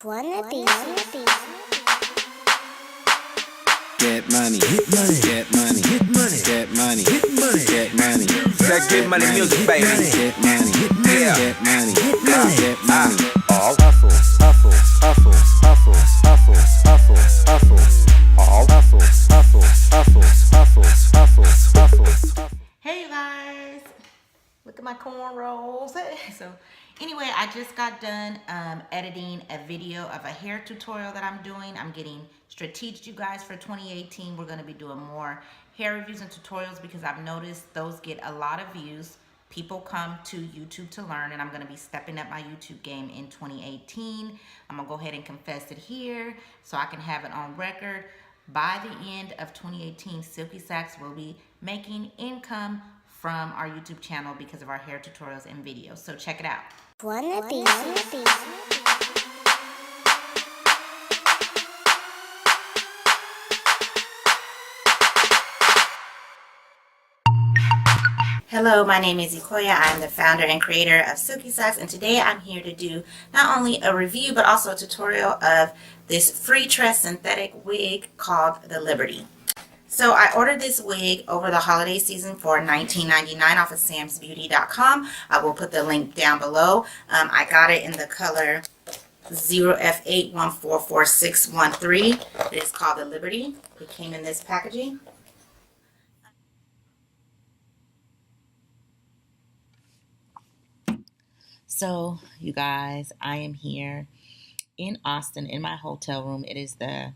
Wannabe. Get money, get money, get money, get money, get money, get money, get money. That get money music, baby. Get money, Yeah. get money, get money. All hustle, hustle, hustle, hustle, hustle, hustle, hustle. All hustle, hustle, hustle, hustle, hustle, hustle. Hey you guys, look at my cornrows. So anyway, I just got done editing a video of a hair tutorial that I'm doing. I'm getting strategic, you guys. For 2018 we're going to be doing more hair reviews and tutorials because I've noticed those get a lot of views. People come to YouTube to learn, and I'm going to be stepping up my YouTube game in 2018. I'm going to go ahead and confess it here so I can have it on record. By the end of 2018, Silky Sax will be making income from our YouTube channel because of our hair tutorials and videos. So check it out. Wannabe. Hello, my name is Ecoia. I am the founder and creator of Silky Sax, and today I'm here to do not only a review but also a tutorial of this free tress synthetic wig called the Liberty. So I ordered this wig over the holiday season for $19.99 off of samsbeauty.com. I will put the link down below. I got it in the color 0F8144613. It is called the Liberty. It came in this packaging. So, you guys, I am here in Austin in my hotel room. It is the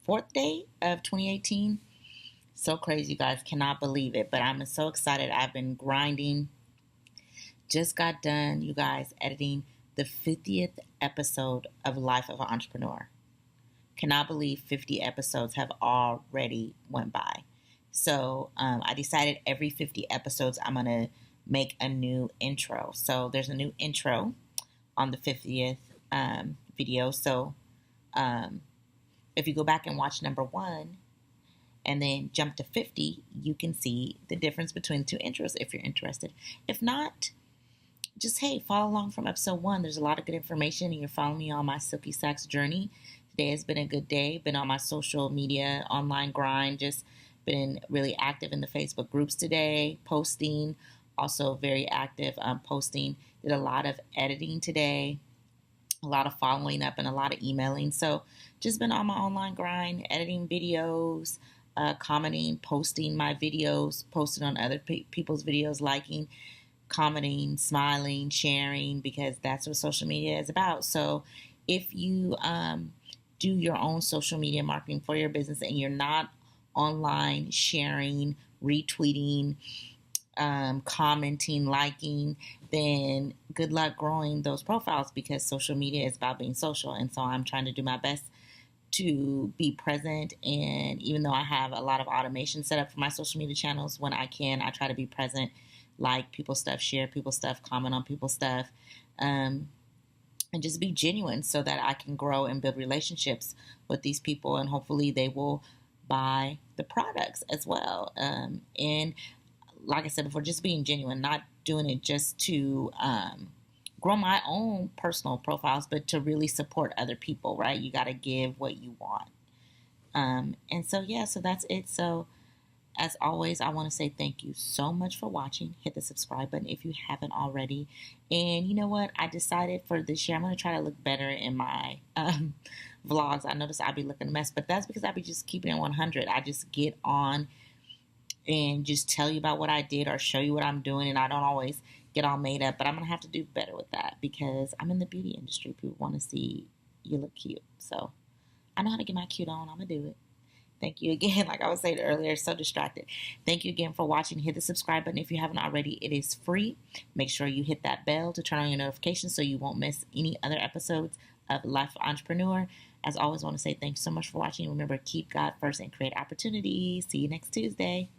4th day of 2018. So crazy, you guys. Cannot believe it. But I'm so excited. I've been grinding. Just got done, you guys, editing the 50th episode of Life of an Entrepreneur. Cannot believe 50 episodes have already went by. So I decided every 50 episodes I'm going to make a new intro. So there's a new intro on the 50th video. So if you go back and watch number 1 and then jump to 50, you can see the difference between the two intros if you're interested. If not, just, hey, follow along from episode 1. There's a lot of good information, and you're following me on my Silky Sax journey. Today has been a good day. Been on my social media online grind. Just been really active in the Facebook groups today, posting. Also very active posting. Did a lot of editing today, a lot of following up, and a lot of emailing. So just been on my online grind, editing videos, commenting, posting my videos, posting on other people's videos, liking, commenting, smiling, sharing, because that's what social media is about. So if you do your own social media marketing for your business and you're not online sharing, retweeting, commenting, liking, then good luck growing those profiles, because social media is about being social. And so I'm trying to do my best to be present, and even though I have a lot of automation set up for my social media channels, when I can, I try to be present, like people's stuff, share people's stuff, comment on people's stuff, and just be genuine so that I can grow and build relationships with these people, and hopefully they will buy the products as well. And like I said before, just being genuine, not doing it just to grow my own personal profiles, but to really support other people, right? You got to give what you want. And so, yeah, so that's it. So as always, I want to say thank you so much for watching. Hit the subscribe button if you haven't already. And you know what? I decided for this year, I'm going to try to look better in my vlogs. I noticed I'll be looking a mess, but that's because I'll be just keeping it 100. I just get on and just tell you about what I did or show you what I'm doing, and I don't always get all made up, but I'm going to have to do better with that because I'm in the beauty industry. People want to see you look cute. So I know how to get my cute on. I'm going to do it. Thank you again. Like I was saying earlier, so distracted. Thank you again for watching. Hit the subscribe button if you haven't already. It is free. Make sure you hit that bell to turn on your notifications so you won't miss any other episodes of Life of Entrepreneur. As always, I want to say thanks so much for watching. Remember, keep God first and create opportunities. See you next Tuesday.